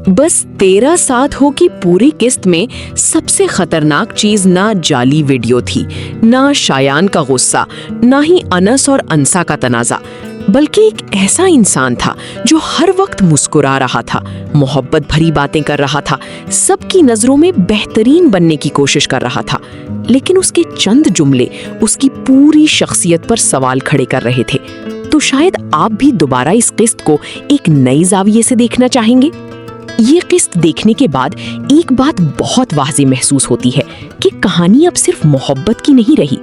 बस तेरा साथ हो की पूरी किस्त में सबसे खतरनाक चीज ना जाली वीडियो थी, ना शायान का गुस्सा, ना ही अनस और अंसा का तनाजा, बल्कि एक ऐसा इंसान था जो हर वक्त मुस्कुरा रहा था, मोहब्बत भरी बातें कर रहा था, सबकी नजरों में बेहतरीन बनने की कोशिश कर रहा था। लेकिन उसके चंद जुमले उसकी पूरी शख्सियत पर सवाल खड़े कर रहे थे। तो शायद आप भी दोबारा इस किस्त को एक नई जाविये से देखना चाहेंगे। ये किस्त देखने के बाद एक बात बहुत वाज़ेह महसूस होती है कि कहानी अब सिर्फ मोहब्बत की नहीं रही।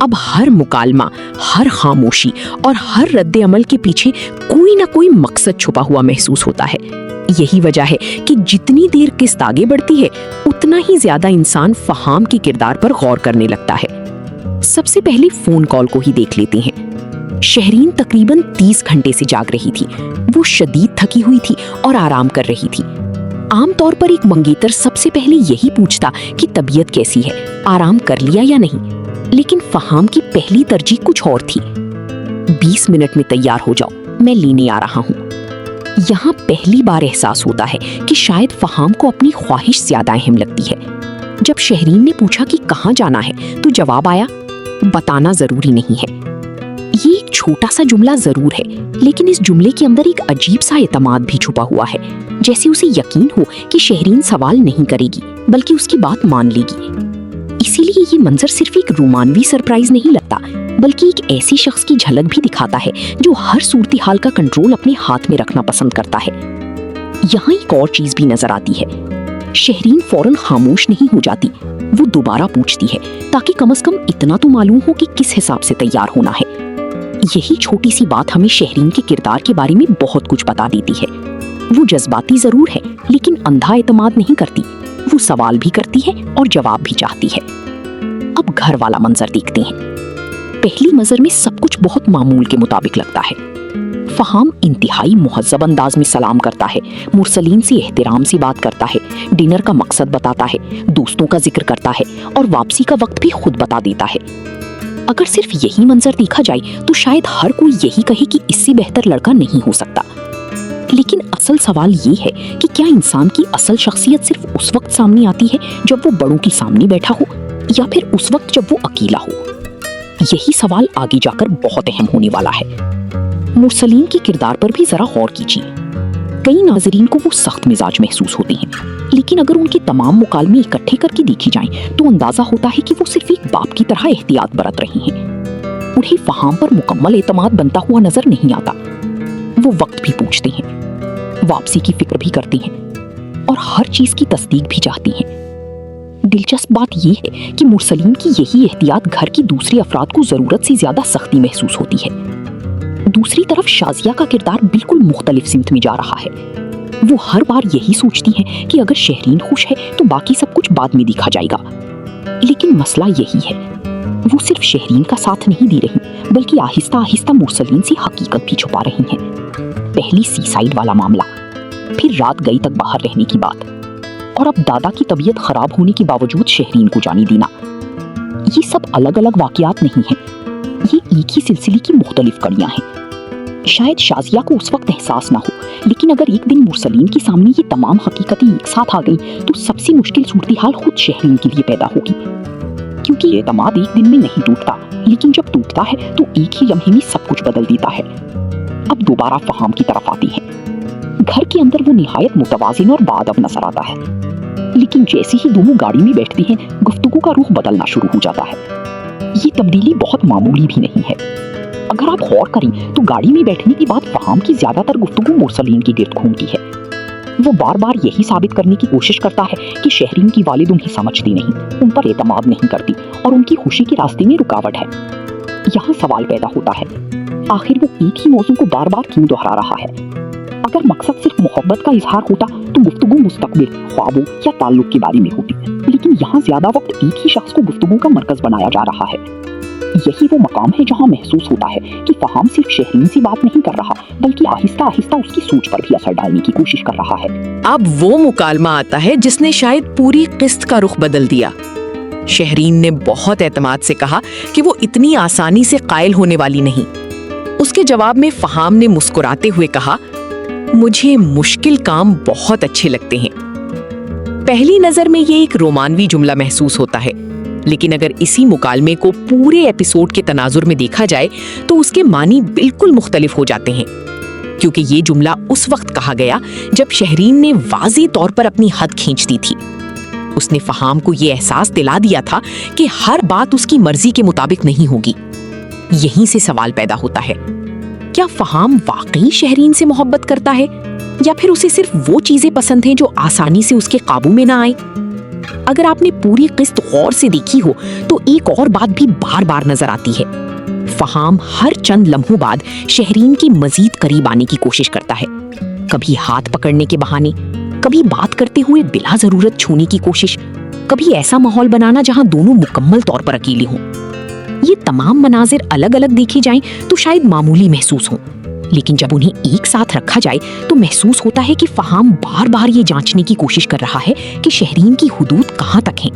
अब हर मुकालमा, हर खामोशी और हर रद्द अमल के पीछे कोई ना कोई मकसद छुपा हुआ महसूस होता है। यही वजह है कि जितनी देर किस्त आगे बढ़ती है उतना ही ज्यादा इंसान फहाम के किरदार पर गौर करने लगता है। सबसे पहले फोन कॉल को ही देख लेते हैं। शहरीन तकरीबन 30 घंटे से जाग रही थी। वो शदीद थकी हुई थी और आराम कर रही थी। आमतौर पर एक मंगेतर सबसे पहले यही पूछता कि तबीयत कैसी है, आराम कर लिया या नहीं, लेकिन फहाम की पहली तरजीह कुछ और थी। 20 मिनट में तैयार हो जाओ, मैं लेने आ रहा हूँ। यहाँ पहली बार एहसास होता है कि शायद फहाम को अपनी ख्वाहिश ज्यादा अहम लगती है। जब शहरीन ने पूछा कि कहाँ जाना है तो जवाब आया, बताना जरूरी नहीं है। ये एक छोटा सा जुमला जरूर है, लेकिन इस जुमले के अंदर एक अजीब सा एतमाद भी छुपा हुआ है, जैसे उसे यकीन हो कि शहरीन सवाल नहीं करेगी बल्कि उसकी बात मान लेगी। इसीलिए ये मंजर सिर्फ एक रोमानवी सरप्राइज नहीं लगता, बल्कि एक ऐसी शख्स की झलक भी दिखाता है जो हर सूरत हाल का कंट्रोल अपने हाथ में रखना पसंद करता है। यहाँ एक और चीज भी नजर आती है। शहरीन फौरन खामोश नहीं हो जाती, वो दोबारा पूछती है ताकि कम से कम इतना तो मालूम हो कि किस हिसाब से तैयार होना है। यही छोटी सी बात हमें शहरीन के किरदार के बारे में बहुत कुछ बता देती है। वो जज्बाती जरूर है, लेकिन अंधा एतमाद नहीं करती। वो सवाल भी करती है और जवाब भी चाहती है। अब घर वाला मंजर देखते हैं। पहली नजर में सब कुछ बहुत मामूल के मुताबिक लगता है। फहाम इंतहाई मुहज्जब अंदाज में सलाम करता है, मुरसलीन से एहतराम से बात करता है, डिनर का मकसद बताता है, दोस्तों का जिक्र करता है और वापसी का वक्त भी खुद बता देता है। अगर सिर्फ यही मंजर देखा जाए तो शायद हर कोई यही कहे कि इससे बेहतर लड़का नहीं हो सकता। लेकिन असल सवाल ये है कि क्या इंसान की असल शख्सियत सिर्फ उस वक्त सामने आती है जब वो बड़ों के सामने बैठा हो, या फिर उस वक्त जब वो अकेला हो? यही सवाल आगे जाकर बहुत अहम होने वाला है। मुरसलीन के किरदार पर भी जरा गौर कीजिए। कई नाजरीन को वो सख्त मिजाज महसूस होते हैं, लेकिन अगर उनके तमाम मुकालमे इकट्ठे करके देखे जाएं तो अंदाजा होता है कि वो सिर्फ एक बाप की तरह एहतियात बरत रही हैं। उन्हें फहाम पर मुकम्मल एतमाद बनता हुआ नजर नहीं आता। वो वक्त भी पूछते हैं, वापसी की फिक्र भी करते हैं और हर चीज की तस्दीक भी चाहती हैं। दिलचस्प बात यह है कि मुरसलीन की यही एहतियात घर की दूसरे अफराद को जरूरत से ज्यादा सख्ती महसूस होती है। दूसरी तरफ शाजिया का किरदार बिल्कुल मुख्तलिफ सिमत में जा रहा है। वो हर बार यही सोचती है कि अगर शहरीन खुश है तो बाकी सब कुछ बाद में देखा जाएगा। लेकिन मसला यही है, वो सिर्फ शहरीन का साथ नहीं दे रही, बल्कि आहिस्ता आहिस्ता मुरसलीन से हकीकत भी छुपा रही हैं। पहली सी साइड वाला मामला, फिर रात गई तक बाहर रहने की बात, और अब दादा की तबीयत खराब होने के बावजूद शहरीन को जाने देना। ये सब अलग अलग वाकयात नहीं हैं, ये एक ही सिलसिले की मुख्तलिफ कड़ियां हैं। शायद शाजिया को उस वक्त एहसास ना हो, लेकिन अगर एक दिन मुरसलीन के सामने ये तमाम हकीकतें एक साथ आ गई तो सबसे मुश्किल सूरत हाल खुद शहरीन के लिए पैदा होगी। क्योंकि ये एतमाद एक दिन में नहीं टूटता, लेकिन जब टूटता है तो एक ही लम्हे में सब कुछ बदल देता है। अब दोबारा फहाम की तरफ आती है। घर के अंदर वो निहायत मुतवाजिन और बाअदब नजर आता है, लेकिन जैसे ही दोनों गाड़ी में बैठती हैं गुफ्तगू का रुख बदलना शुरू हो जाता है। ये तब्दीली बहुत मामूली भी नहीं है। अगर आप गौर करें तो गाड़ी में बैठने के बाद फहाम की ज्यादातर गुफ्तगू मुरसलीन के गिर्द घूमती है। वो बार बार यही साबित करने की कोशिश करता है कि शहरीन की वालिद उन्हें समझती नहीं, उन पर एतमाद नहीं करती और उनकी खुशी के रास्ते में रुकावट है। यहाँ सवाल पैदा होता है, आखिर वो एक ही मौजू को बार बार क्यों दोहरा रहा है? अगर मकसद सिर्फ मोहब्बत का इजहार होता तो गुफ्तगू मुस्तकबिल, ख्वाबों या ताल्लुक के बारे में होती, लेकिन यहाँ ज्यादा वक्त एक ही शख्स को गुफ्तगू का मरकज बनाया जा रहा है। यही वो मकाम है जहाँ महसूस होता है कि फहाम सिर्फ शहरीन से बात नहीं कर रहा, बल्कि आहिस्ता आहिस्ता उसकी सोच पर भी असर डालने की कोशिश कर रहा है। अब वो मुकालमा आता है जिसने शायद पूरी किस्त का रुख बदल दिया। शहरीन ने बहुत एतमाद से कहा कि वो इतनी आसानी से कायल होने वाली नहीं। उसके जवाब में फहाम ने मुस्कुराते हुए कहा, مجھے مشکل کام بہت اچھے لگتے ہیں۔ پہلی نظر میں یہ ایک رومانوی جملہ محسوس ہوتا ہے، لیکن اگر اسی مکالمے کو پورے ایپیسوڈ کے تناظر میں دیکھا جائے تو اس کے معنی بالکل مختلف ہو جاتے ہیں، کیونکہ یہ جملہ اس وقت کہا گیا جب شہرین نے واضح طور پر اپنی حد کھینچ دی تھی۔ اس نے فہام کو یہ احساس دلا دیا تھا کہ ہر بات اس کی مرضی کے مطابق نہیں ہوگی۔ یہیں سے سوال پیدا ہوتا ہے، کیا فہام واقعی شہرین سے محبت کرتا ہے یا پھر اسے صرف وہ چیزیں پسند ہیں جو آسانی سے اس کے قابو میں نہ آئیں؟ اگر آپ نے پوری قسط غور سے دیکھی ہو تو ایک اور بات بھی بار بار نظر آتی ہے۔ فہام ہر چند لمحوں بعد شہرین کے مزید قریب آنے کی کوشش کرتا ہے، کبھی ہاتھ پکڑنے کے بہانے، کبھی بات کرتے ہوئے بلا ضرورت چھونے کی کوشش، کبھی ایسا ماحول بنانا جہاں دونوں مکمل طور پر اکیلے ہوں۔ یہ تمام مناظر الگ الگ دیکھے جائیں تو شاید معمولی محسوس ہوں، لیکن جب انہیں ایک ساتھ رکھا جائے تو محسوس ہوتا ہے کہ فہام بار بار یہ جانچنے کی کوشش کر رہا ہے کہ شہرین کی حدود کہاں تک ہیں۔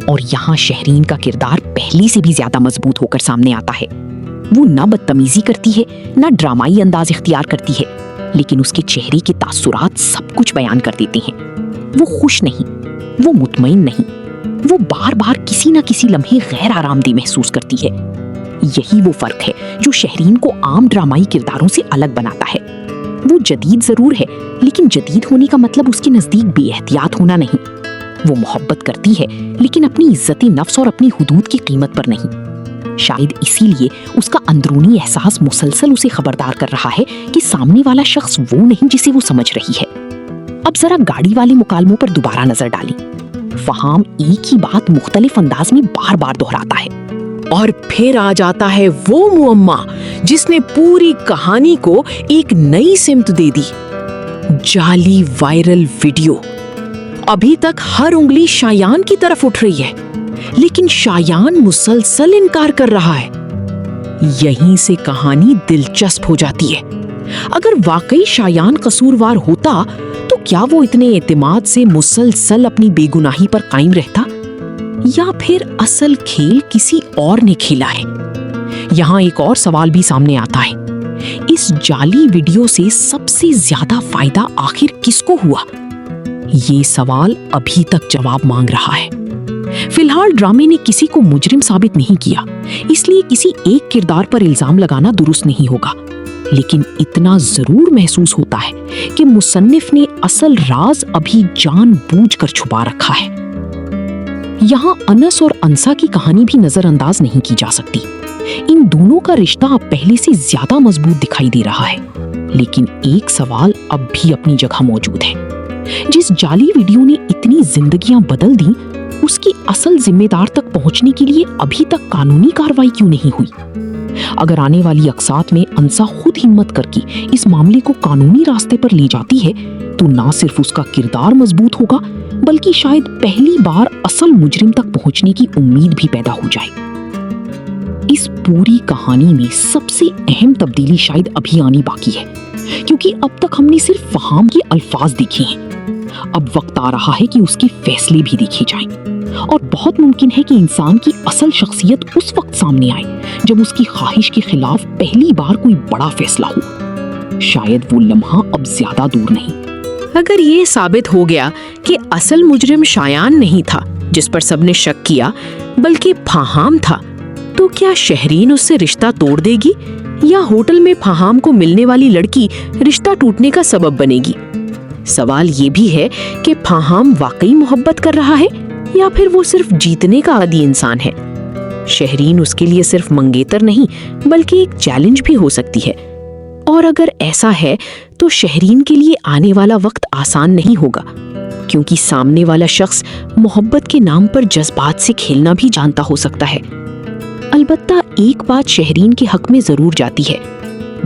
اور یہاں شہرین کا کردار پہلی سے بھی زیادہ مضبوط ہو کر سامنے آتا ہے۔ وہ نہ بدتمیزی کرتی ہے، نہ ڈرامائی انداز اختیار کرتی ہے، لیکن اس کے چہرے کے تاثرات سب کچھ بیان کر دیتے ہیں۔ وہ خوش نہیں، وہ مطمئن نہیں، وہ بار بار کسی نہ کسی لمحے غیر آرام دہ محسوس کرتی ہے۔ یہی وہ فرق ہے جو شہرین کو عام ڈرامائی کرداروں سے الگ بناتا ہے۔ وہ جدید ضرور ہے، لیکن جدید ہونے کا مطلب اس کے نزدیک بے احتیاط ہونا نہیں۔ وہ محبت کرتی ہے، لیکن اپنی عزت نفس اور اپنی حدود کی قیمت پر نہیں۔ شاید اسی لیے اس کا اندرونی احساس مسلسل اسے خبردار کر رہا ہے کہ سامنے والا شخص وہ نہیں جسے وہ سمجھ رہی ہے۔ اب ذرا گاڑی والے مکالموں پر دوبارہ نظر ڈالیں۔ فہام ایک ہی بات مختلف انداز میں بار بار دہراتا ہے، اور پھر آ جاتا ہے وہ معمہ جس نے پوری کہانی کو ایک نئی سمت دے دی۔ جعلی وائرل ویڈیو۔ ابھی تک ہر انگلی شایان کی طرف اٹھ رہی ہے، لیکن شایان مسلسل انکار کر رہا ہے۔ یہیں سے کہانی دلچسپ ہو جاتی ہے۔ اگر واقعی شایان قصوروار ہوتا تو کیا وہ اتنے اعتماد سے مسلسل اپنی بے گناہی پر قائم رہتا، یا پھر اصل کھیل کسی اور نے کھیلا ہے؟ یہاں ایک اور سوال بھی سامنے آتا ہے، اس جعلی ویڈیو سے سب سے زیادہ فائدہ آخر کس کو ہوا؟ یہ سوال ابھی تک جواب مانگ رہا ہے۔ فی الحال ڈرامے نے کسی کو مجرم ثابت نہیں کیا، اس لیے کسی ایک کردار پر الزام لگانا درست نہیں ہوگا، لیکن اتنا ضرور محسوس ہوتا ہے کہ مصنف نے اصل راز ابھی جان بوجھ کر چھپا رکھا ہے۔ یہاں انس اور انسا کی کہانی بھی نظر انداز نہیں کی جا سکتی۔ ان دونوں کا رشتہ اب پہلے سے زیادہ مضبوط دکھائی دے رہا ہے، لیکن ایک سوال اب بھی اپنی جگہ موجود ہے۔ جس جعلی ویڈیو نے اتنی زندگیاں بدل دیں، اس کی اصل ذمہ دار تک پہنچنے کے لیے ابھی تک قانونی کارروائی کیوں نہیں ہوئی؟ اگر آنے والی اقساط میں انسا خود ہمت کر کے اس معاملے کو قانونی راستے پر لے جاتی ہے تو نہ صرف اس کا کردار مضبوط ہوگا، بلکہ شاید پہلی بار اصل مجرم تک پہنچنے کی امید بھی پیدا ہو جائے۔ اس پوری کہانی میں سب سے اہم تبدیلی شاید ابھی آنی باقی ہے، کیونکہ اب تک ہم نے صرف فہام کے الفاظ دیکھے ہیں۔ اب وقت آ رہا ہے کہ اس کے فیصلے بھی دیکھے جائیں، اور بہت ممکن ہے کہ انسان کی اصل شخصیت اس وقت سامنے آئے جب اس کی خواہش کے خلاف پہلی بار کوئی بڑا فیصلہ ہو۔ شاید وہ لمحہ اب زیادہ دور نہیں۔ اگر یہ ثابت ہو گیا کہ اصل مجرم شایان نہیں تھا جس پر سب نے شک کیا، بلکہ فہام تھا، تو کیا شہرین اس سے رشتہ توڑ دے گی، یا ہوٹل میں فہام کو ملنے والی لڑکی رشتہ ٹوٹنے کا سبب بنے گی؟ سوال یہ بھی ہے کہ فہام واقعی محبت کر رہا ہے یا پھر وہ صرف جیتنے کا عادی انسان ہے۔ شہرین اس کے لیے صرف منگیتر نہیں بلکہ ایک چیلنج بھی ہو سکتی ہے، اور اگر ایسا ہے تو شہرین کے لیے آنے والا وقت آسان نہیں ہوگا، کیونکہ سامنے والا شخص محبت کے نام پر جذبات سے کھیلنا بھی جانتا ہو سکتا ہے۔ البتہ ایک بات شہرین کے حق میں ضرور جاتی ہے،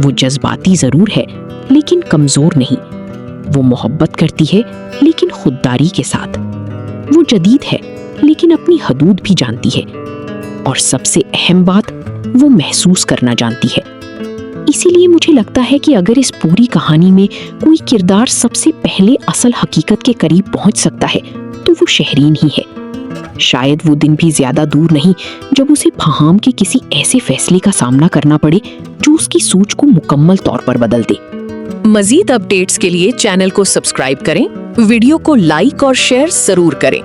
وہ جذباتی ضرور ہے لیکن کمزور نہیں۔ وہ محبت کرتی ہے لیکن خودداری کے ساتھ۔ وہ جدید ہے لیکن اپنی حدود بھی جانتی ہے، اور سب سے اہم بات، وہ محسوس کرنا جانتی ہے۔ اسی لیے مجھے لگتا ہے کہ اگر اس پوری کہانی میں کوئی کردار سب سے پہلے اصل حقیقت کے قریب پہنچ سکتا ہے تو وہ شہرین ہی ہے۔ شاید وہ دن بھی زیادہ دور نہیں جب اسے فہام کے کسی ایسے فیصلے کا سامنا کرنا پڑے جو اس کی سوچ کو مکمل طور پر بدل دے۔ مزید اپڈیٹس کے لیے چینل کو سبسکرائب کریں، ویڈیو کو لائک اور شیئر ضرور کریں۔